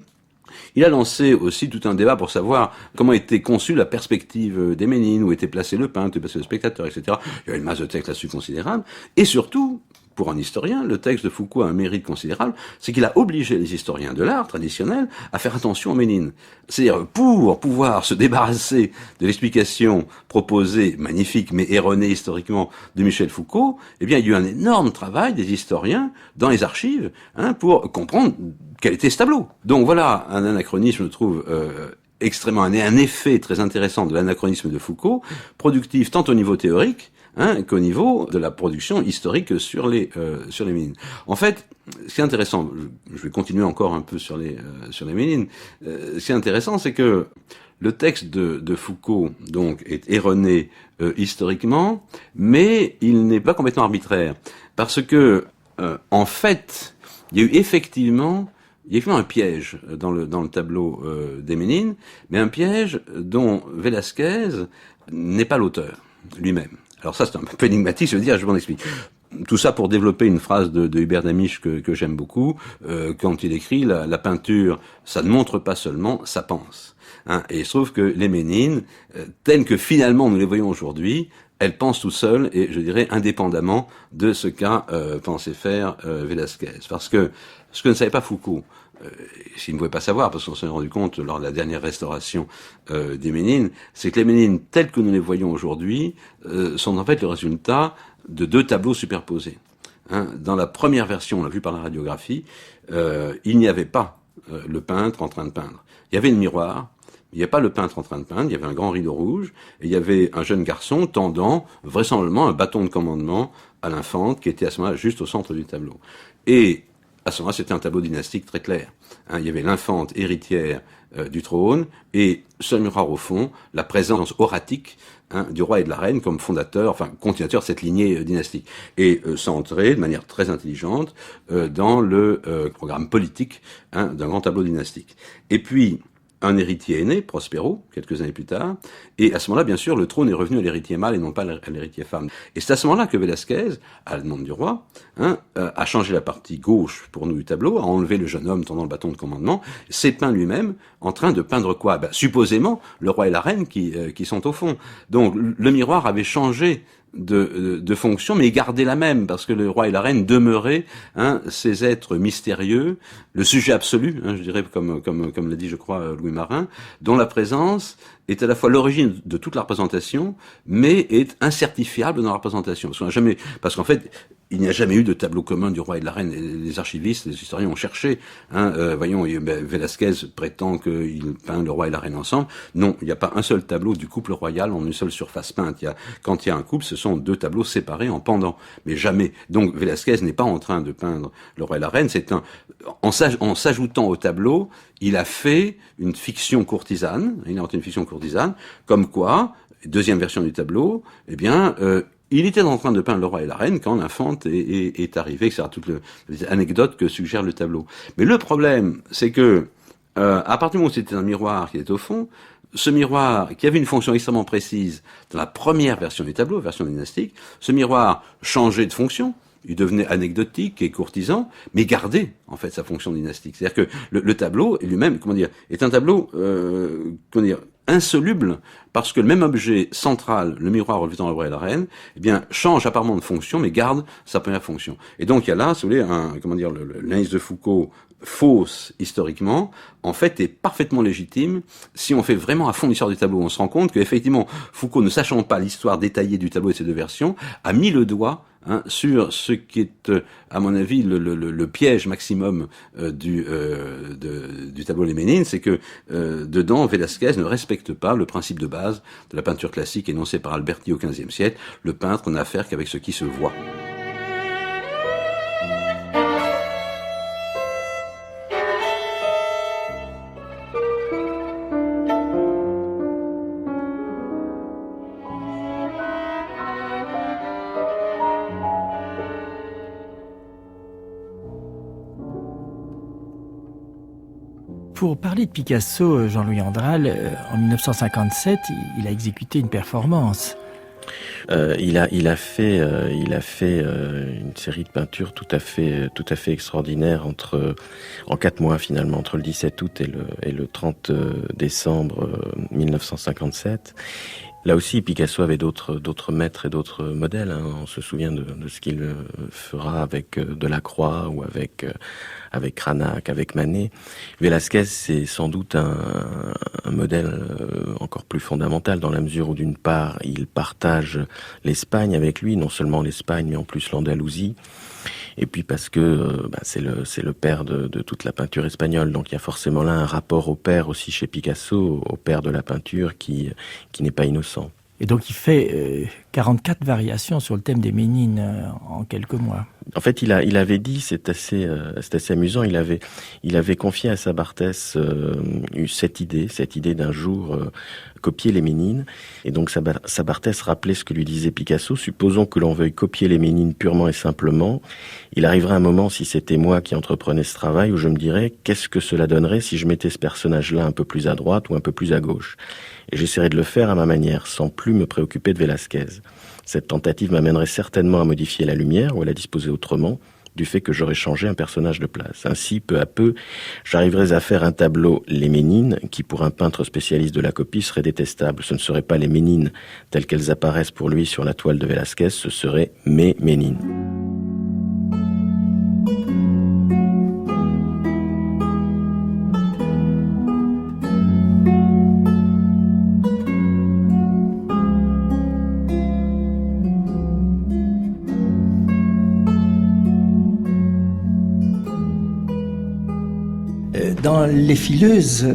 Il a lancé aussi tout un débat pour savoir comment était conçue la perspective des Ménines, où était placé le peintre, où était placé le spectateur, etc. Il y a une masse de textes là-dessus considérable. Et surtout, pour un historien, le texte de Foucault a un mérite considérable, c'est qu'il a obligé les historiens de l'art traditionnel à faire attention aux Ménines. C'est-à-dire, pour pouvoir se débarrasser de l'explication proposée, magnifique mais erronée historiquement, de Michel Foucault, eh bien, il y a eu un énorme travail des historiens dans les archives pour comprendre quel était ce tableau. Donc voilà un anachronisme, je trouve, un effet très intéressant de l'anachronisme de Foucault, productif tant au niveau théorique qu'au niveau de la production historique sur les Ménines. En fait, ce qui est intéressant, je vais continuer encore un peu sur les Ménines. Ce qui est intéressant, c'est que le texte de Foucault donc est erroné historiquement, mais il n'est pas complètement arbitraire, parce que en fait, il y a eu effectivement un piège dans le tableau des Ménines, mais un piège dont Velázquez n'est pas l'auteur lui-même. Alors ça, c'est un peu énigmatique, je m'en explique. Tout ça pour développer une phrase de Hubert Damisch que j'aime beaucoup, quand il écrit la peinture, ça ne montre pas seulement, ça pense. Et il se trouve que les Ménines, telles que finalement nous les voyons aujourd'hui, elles pensent tout seules et je dirais indépendamment de ce qu'a pensé faire Velázquez. Parce que ce que ne savait pas Foucault, s'il ne pouvait pas savoir, parce qu'on s'en est rendu compte lors de la dernière restauration des Ménines, c'est que les Ménines telles que nous les voyons aujourd'hui sont en fait le résultat de deux tableaux superposés. Dans la première version, on l'a vu par la radiographie, il n'y avait pas le peintre en train de peindre. Il y avait le miroir, il n'y avait pas le peintre en train de peindre, il y avait un grand rideau rouge, et il y avait un jeune garçon tendant vraisemblablement un bâton de commandement à l'infante qui était à ce moment-là juste au centre du tableau. Et à ce moment-là, c'était un tableau dynastique très clair. Il y avait l'infante héritière du trône, et sur le miroir au fond, la présence oratique du roi et de la reine comme fondateur, enfin continuateur de cette lignée dynastique, et centré de manière très intelligente dans le programme politique d'un grand tableau dynastique. Et puis, un héritier est né, Prospero, quelques années plus tard, et à ce moment-là, bien sûr, le trône est revenu à l'héritier mâle et non pas à l'héritier femme. Et c'est à ce moment-là que Velázquez, à la demande du roi, a changé la partie gauche pour nous du tableau, a enlevé le jeune homme tendant le bâton de commandement, s'est peint lui-même en train de peindre quoi ? Supposément, le roi et la reine qui sont au fond. Donc, le miroir avait changé de fonction, mais gardait la même, parce que le roi et la reine demeuraient ces êtres mystérieux, le sujet absolu, je dirais comme l'a dit, je crois, Louis Marin, dont la présence est à la fois l'origine de toute la représentation, mais est incertifiable dans la représentation. Parce qu'en fait, il n'y a jamais eu de tableau commun du roi et de la reine. Les archivistes, les historiens ont cherché. Voyons, Velázquez prétend qu'il peint le roi et la reine ensemble. Non, il n'y a pas un seul tableau du couple royal en une seule surface peinte. Quand il y a un couple, ce sont deux tableaux séparés en pendant, mais jamais. Donc Velázquez n'est pas en train de peindre le roi et la reine. En s'ajoutant au tableau, il a fait une fiction courtisane. Il a inventé une fiction courtisane, comme quoi, deuxième version du tableau, il était en train de peindre le roi et la reine quand l'infante est arrivée, etc. Toutes les anecdotes que suggère le tableau. Mais le problème, c'est que à partir du moment où c'était un miroir qui était au fond, ce miroir, qui avait une fonction extrêmement précise dans la première version du tableau, version dynastique, ce miroir changeait de fonction. Il devenait anecdotique et courtisan, mais gardait en fait sa fonction dynastique. C'est-à-dire que le tableau lui-même, est un tableau insoluble, parce que le même objet central, le miroir reflétant le roi et la reine, change apparemment de fonction, mais garde sa première fonction. Et donc il y a là, si vous voulez, l'analyse de Foucault fausse historiquement, en fait, est parfaitement légitime si on fait vraiment à fond l'histoire du tableau. On se rend compte qu'effectivement, Foucault, ne sachant pas l'histoire détaillée du tableau et de ses deux versions, a mis le doigt sur ce qui est, à mon avis, le piège maximum du tableau Les Ménines, c'est que dedans, Velázquez ne respecte pas le principe de base de la peinture classique énoncé par Alberti au XVe siècle. Le peintre n'a affaire qu'avec ce qui se voit. Pour parler de Picasso, Jean-Louis Andral, en 1957, il a exécuté une performance. Il a fait une série de peintures tout à fait extraordinaires en 4 mois finalement, entre le 17 août et le 30 décembre 1957. Là aussi, Picasso avait d'autres maîtres et d'autres modèles. On se souvient de ce qu'il fera avec Delacroix ou avec Cranach, avec Manet. Velázquez, c'est sans doute un modèle encore plus fondamental dans la mesure où, d'une part, il partage l'Espagne avec lui, non seulement l'Espagne, mais en plus l'Andalousie. et puis parce que c'est le père de toute la peinture espagnole, donc il y a forcément là un rapport au père aussi chez Picasso, au père de la peinture qui n'est pas innocent. Et donc il fait 44 variations sur le thème des Ménines en quelques mois. En fait, il avait dit, c'est assez amusant, il avait confié à Sabartès cette idée d'un jour copier les Ménines. Et donc Sabartès rappelait ce que lui disait Picasso. Supposons que l'on veuille copier les Ménines purement et simplement. Il arrivera un moment, si c'était moi qui entreprenais ce travail, où je me dirais qu'est-ce que cela donnerait si je mettais ce personnage-là un peu plus à droite ou un peu plus à gauche. Et j'essaierai de le faire à ma manière, sans plus me préoccuper de Velázquez. Cette tentative m'amènerait certainement à modifier la lumière ou à la disposer autrement, du fait que j'aurais changé un personnage de place. Ainsi, peu à peu, j'arriverais à faire un tableau Les Ménines, qui pour un peintre spécialiste de la copie serait détestable. Ce ne serait pas les Ménines telles qu'elles apparaissent pour lui sur la toile de Velázquez, ce serait mes Ménines. Dans Les Fileuses,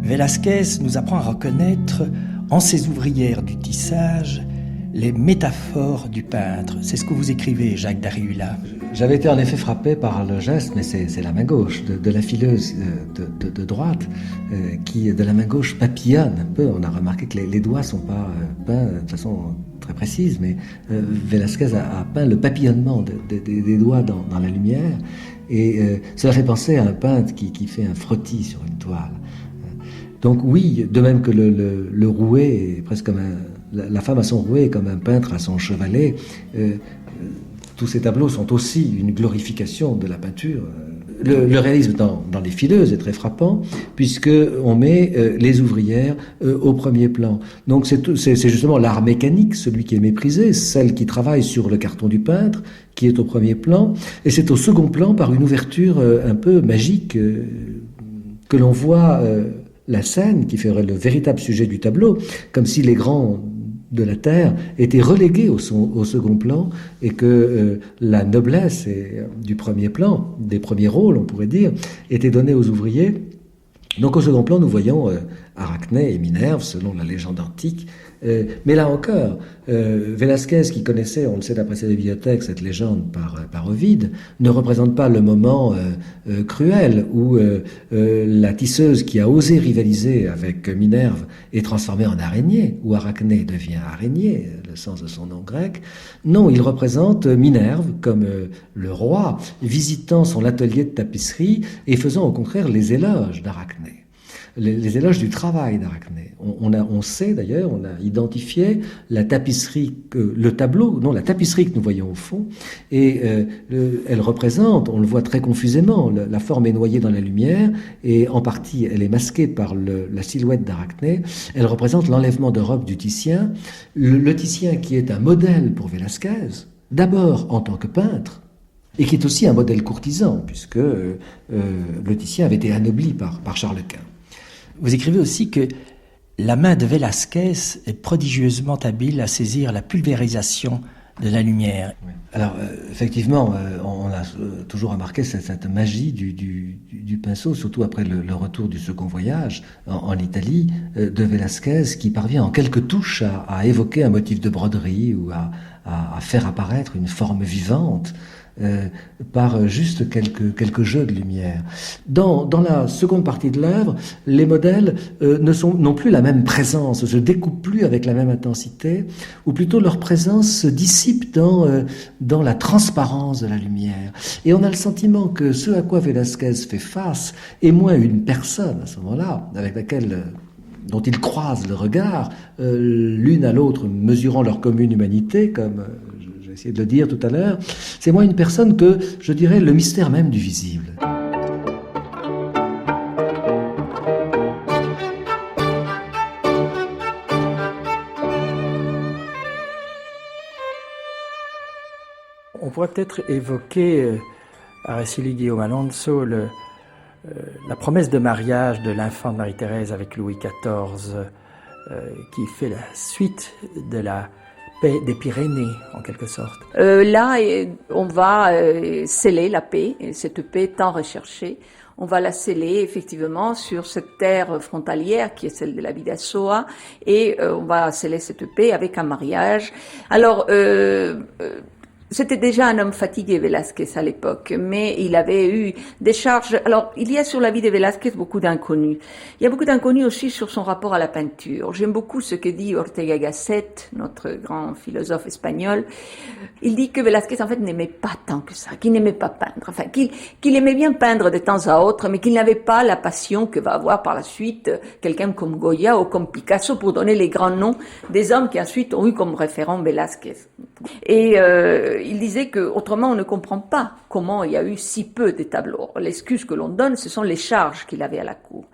Velázquez nous apprend à reconnaître en ses ouvrières du tissage les métaphores du peintre. C'est ce que vous écrivez, Jacques Dariula. J'avais été en effet frappé par le geste, mais c'est la main gauche de la fileuse de droite qui, de la main gauche, papillonne un peu. On a remarqué que les doigts sont pas peints de façon très précise, mais Velázquez a peint le papillonnement des doigts dans la lumière. Et cela fait penser à un peintre qui fait un frottis sur une toile. Donc oui, de même que le rouet est presque comme la femme à son rouet comme un peintre à son chevalet, tous ces tableaux sont aussi une glorification de la peinture. Le réalisme dans Les Fileuses est très frappant, puisque on met les ouvrières au premier plan. Donc c'est justement l'art mécanique, celui qui est méprisé, celle qui travaille sur le carton du peintre, qui est au premier plan, et c'est au second plan, par une ouverture un peu magique, que l'on voit la scène qui ferait le véritable sujet du tableau, comme si les grands de la terre étaient relégués au second plan, et que la noblesse du premier plan, des premiers rôles on pourrait dire, était donnée aux ouvriers. Donc au second plan nous voyons Arachné et Minerve selon la légende antique. Mais là encore, Velázquez, qui connaissait, on le sait d'après ses bibliothèques, cette légende par Ovide, ne représente pas le moment cruel où la tisseuse qui a osé rivaliser avec Minerve est transformée en araignée, où Arachné devient araignée, le sens de son nom grec. Non, il représente Minerve comme le roi, visitant son atelier de tapisserie et faisant au contraire les éloges d'Arachné. Les éloges du travail d'Arachné. On sait d'ailleurs, on a identifié la tapisserie, la tapisserie que nous voyons au fond, et elle représente, on le voit très confusément, la forme est noyée dans la lumière, et en partie elle est masquée par la silhouette d'Arachné. Elle représente l'enlèvement de robe du Titien, le Titien qui est un modèle pour Velázquez, d'abord en tant que peintre, et qui est aussi un modèle courtisan, puisque le Titien avait été anobli par Charles Quint. Vous écrivez aussi que la main de Velázquez est prodigieusement habile à saisir la pulvérisation de la lumière. Oui. Alors, effectivement, on a toujours remarqué cette magie du pinceau, surtout après le retour du second voyage en Italie, de Velázquez, qui parvient en quelques touches à évoquer un motif de broderie ou à faire apparaître une forme vivante. Par juste quelques jeux de lumière. Dans la seconde partie de l'œuvre, les modèles n'ont plus la même présence, se découpent plus avec la même intensité, ou plutôt leur présence se dissipe dans la transparence de la lumière. Et on a le sentiment que ce à quoi Velázquez fait face est moins une personne à ce moment-là, avec laquelle dont ils croisent le regard, l'une à l'autre mesurant leur commune humanité, comme j'ai essayé de le dire tout à l'heure, c'est moins une personne que, je dirais, le mystère même du visible. On pourrait peut-être évoquer Araceli Guillaume Alonso la promesse de mariage de l'infant de Marie-Thérèse avec Louis XIV, qui fait la suite de la paix des Pyrénées, en quelque sorte. Là, on va sceller la paix, et cette paix tant recherchée. On va la sceller effectivement sur cette terre frontalière qui est celle de la Bidasoa, et on va sceller cette paix avec un mariage. Alors, c'était déjà un homme fatigué, Velázquez, à l'époque, mais il avait eu des charges. Alors, il y a sur la vie de Velázquez beaucoup d'inconnus. Il y a beaucoup d'inconnus aussi sur son rapport à la peinture. J'aime beaucoup ce que dit Ortega Gasset, notre grand philosophe espagnol. Il dit que Velázquez, en fait, n'aimait pas tant que ça, qu'il n'aimait pas peindre. Enfin, qu'il aimait bien peindre de temps à autre, mais qu'il n'avait pas la passion que va avoir par la suite quelqu'un comme Goya ou comme Picasso, pour donner les grands noms des hommes qui ensuite ont eu comme référent Velázquez. Et il disait que autrement on ne comprend pas comment il y a eu si peu de tableaux. L'excuse que l'on donne, ce sont les charges qu'il avait à la cour.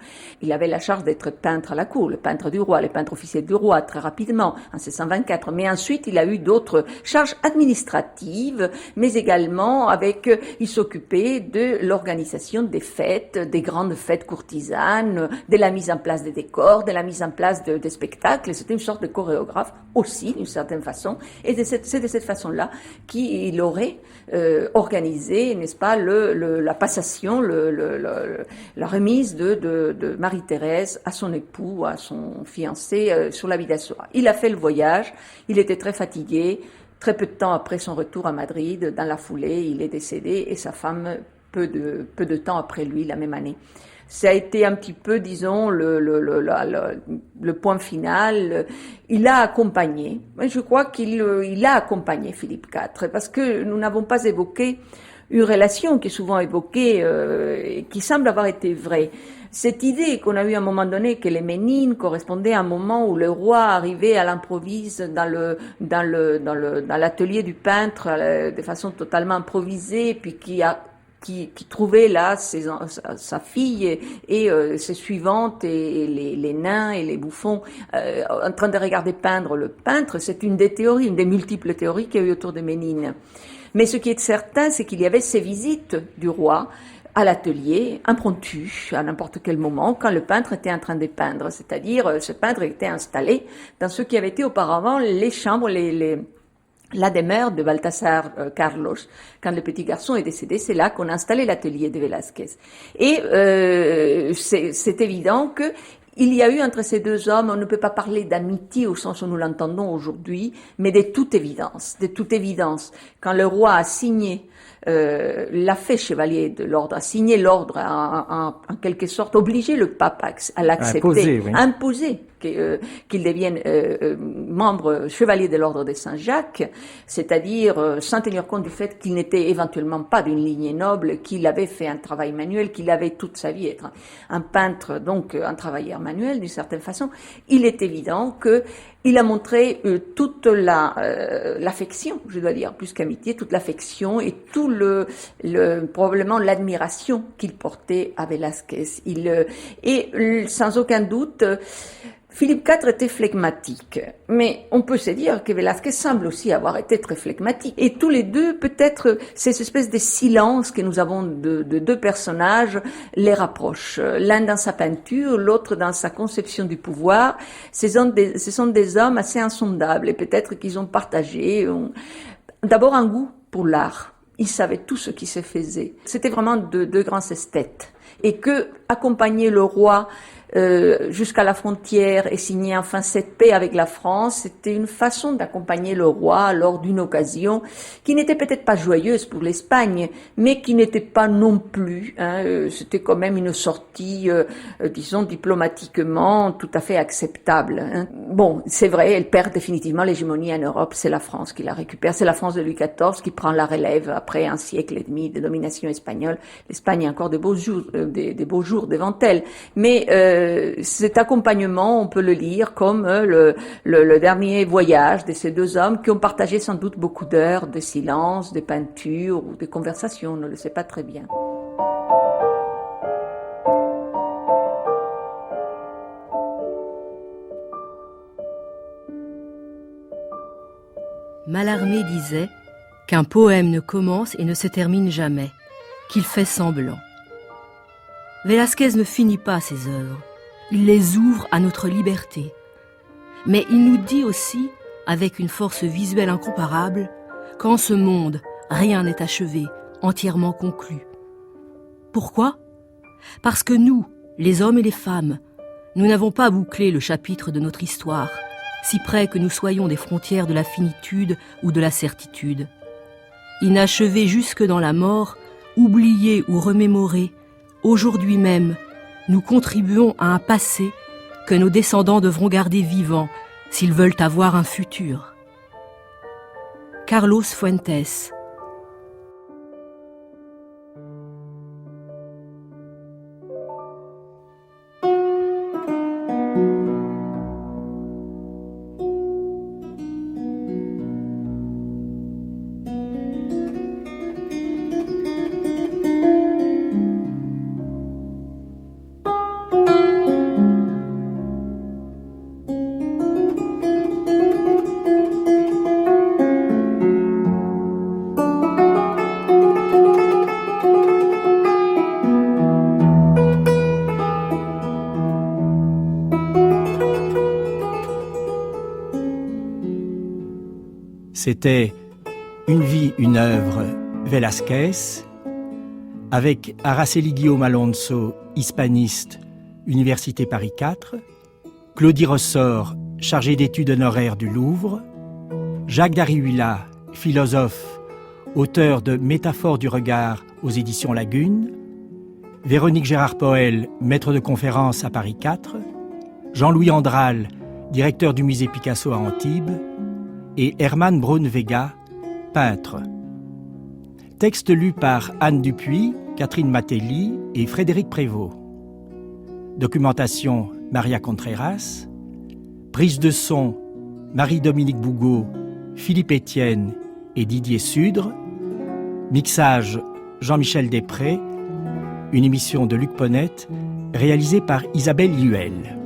Il avait la charge d'être peintre à la cour, le peintre du roi, le peintre officiel du roi, très rapidement, en 1724. Mais ensuite, il a eu d'autres charges administratives, mais également il s'occupait de l'organisation des fêtes, des grandes fêtes courtisanes, de la mise en place des décors, de la mise en place des spectacles. C'était une sorte de chorégraphe aussi, d'une certaine façon. Et c'est de cette façon-là qu'il aurait organisé, n'est-ce pas, la passation, la remise de Marie-Thérèse à son époux, à son fiancé sur la Bidasoa. Il a fait le voyage, il était très fatigué. Très peu de temps après son retour à Madrid, dans la foulée, il est décédé, et sa femme peu de temps après lui, la même année. Ça a été un petit peu, disons, le point final. Il a accompagné, je crois qu'il a accompagné Philippe IV, parce que nous n'avons pas évoqué une relation qui est souvent évoquée et qui semble avoir été vraie. Cette idée qu'on a eue à un moment donné que les Ménines correspondaient à un moment où le roi arrivait à l'improviste dans l'atelier du peintre de façon totalement improvisée, puis qui trouvait là sa fille et ses suivantes et les nains et les bouffons en train de regarder peindre le peintre. C'est une des théories, une des multiples théories qu'il y a eu autour de Ménine. Mais ce qui est certain, c'est qu'il y avait ces visites du roi à l'atelier, impromptues, à n'importe quel moment, quand le peintre était en train de peindre. C'est-à-dire, ce peintre était installé dans ce qui avait été auparavant les chambres, la demeure de Balthasar Carlos. Quand le petit garçon est décédé, c'est là qu'on a installé l'atelier de Velázquez. Et c'est évident que il y a eu entre ces deux hommes, on ne peut pas parler d'amitié au sens où nous l'entendons aujourd'hui, mais de toute évidence. Quand le roi a signé l'a fait chevalier de l'ordre, a signé l'ordre, en quelque sorte obligé le pape à l'accepter, imposer qu'il devienne membre chevalier de l'ordre de Saint-Jacques, c'est-à-dire sans tenir compte du fait qu'il n'était éventuellement pas d'une lignée noble, qu'il avait fait un travail manuel, qu'il avait toute sa vie être un peintre, donc un travailleur manuel d'une certaine façon. Il est évident qu'il a montré toute l'affection, je dois dire, plus qu'amitié, toute l'affection et tout probablement l'admiration qu'il portait à Velázquez. Et sans aucun doute, Philippe IV était flegmatique, mais on peut se dire que Velázquez semble aussi avoir été très flegmatique. Et tous les deux, peut-être, ces espèces de silences que nous avons de deux personnages les rapprochent. L'un dans sa peinture, l'autre dans sa conception du pouvoir. Ce sont des hommes assez insondables, et peut-être qu'ils ont partagé d'abord un goût pour l'art. Ils savaient tout ce qui se faisait. C'était vraiment deux grands esthètes. Et que accompagner le roi jusqu'à la frontière et signer enfin cette paix avec la France, c'était une façon d'accompagner le roi lors d'une occasion qui n'était peut-être pas joyeuse pour l'Espagne, mais qui n'était pas non plus, c'était quand même une sortie, disons, diplomatiquement tout à fait acceptable. Bon, c'est vrai, elle perd définitivement l'hégémonie en Europe, c'est la France qui la récupère, c'est la France de Louis XIV qui prend la relève après un siècle et demi de domination espagnole. L'Espagne a encore des beaux jours devant elle, mais cet accompagnement, on peut le lire comme le dernier voyage de ces deux hommes qui ont partagé sans doute beaucoup d'heures de silence, de peinture ou de conversation, on ne le sait pas très bien. Mallarmé disait qu'un poème ne commence et ne se termine jamais, qu'il fait semblant. Velázquez ne finit pas ses œuvres, il les ouvre à notre liberté. Mais il nous dit aussi avec une force visuelle incomparable, qu'en ce monde, rien n'est achevé, entièrement conclu. Pourquoi ? Parce que nous, les hommes et les femmes, nous n'avons pas bouclé le chapitre de notre histoire, si près que nous soyons des frontières de la finitude ou de la certitude. Inachevés jusque dans la mort, oubliés ou remémorés, aujourd'hui même, nous contribuons à un passé que nos descendants devront garder vivant s'ils veulent avoir un futur. Carlos Fuentes. C'était Une vie, une œuvre, Velázquez, avec Araceli Guillaume Alonso, hispaniste, Université Paris IV, Claudie Rossort, chargée d'études honoraires du Louvre, Jacques Darihuila, philosophe, auteur de Métaphores du regard aux éditions Lagune, Véronique Gérard-Poel, maître de conférence à Paris IV, Jean-Louis Andral, directeur du musée Picasso à Antibes, et Herman Braun-Vega, peintre. Texte lu par Anne Dupuis, Catherine Matelli et Frédéric Prévost. Documentation Maria Contreras. Prise de son Marie-Dominique Bougaud, Philippe Etienne et Didier Sudre. Mixage Jean-Michel Després. Une émission de Luc Ponette réalisée par Isabelle Huel.